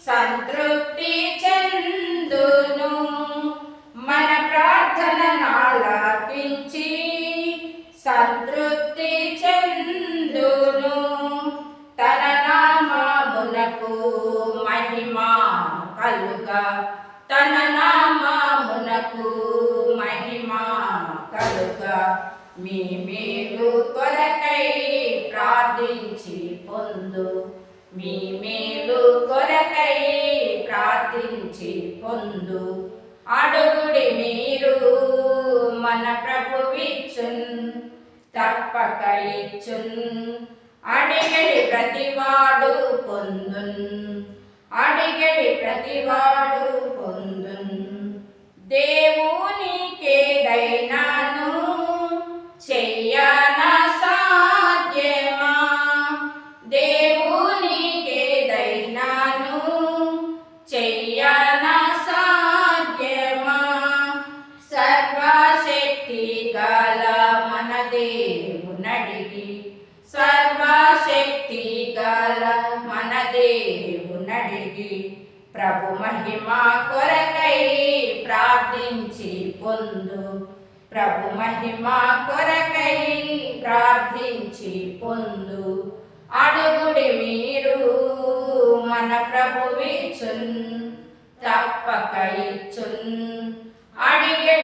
సంతృప్తి చెందును. మన ప్రార్థన ఆలకించి సంతృప్తి చెందును. తన నామమునకు మహిమ కలుగా, తన నామమునకు మహిమ కలుగా. మీ మేలు కొరకై ప్రార్థించి పొందు, మీ మేలు కొరకై ప్రార్థించి పొందు. అడుగుడి మీరు మన ప్రభువిచ్చున్, తప్పక ఇచ్చున్. అడిగడి ప్రతివాడు పొందున్, అడిగడి ప్రతివాడు పొందున్. దేవునికేదైనాను చెయ్యన సాధ్యమా, దేవునికేదైనాను చెయ్యన సాధ్యమా. సర్వశక్తి గల మన దేవునడిగి, సర్వశక్తి గల మన దేవునడిగి ప్రభు మహిమ కొరకై ప్రార్థించి పొందు, ప్రభు మహిమ కొరకై ప్రార్థించి పొందు. అడుగుడి మీరు మన ప్రభువిచ్చున్, తప్పక ఇచ్చున్. అడిగే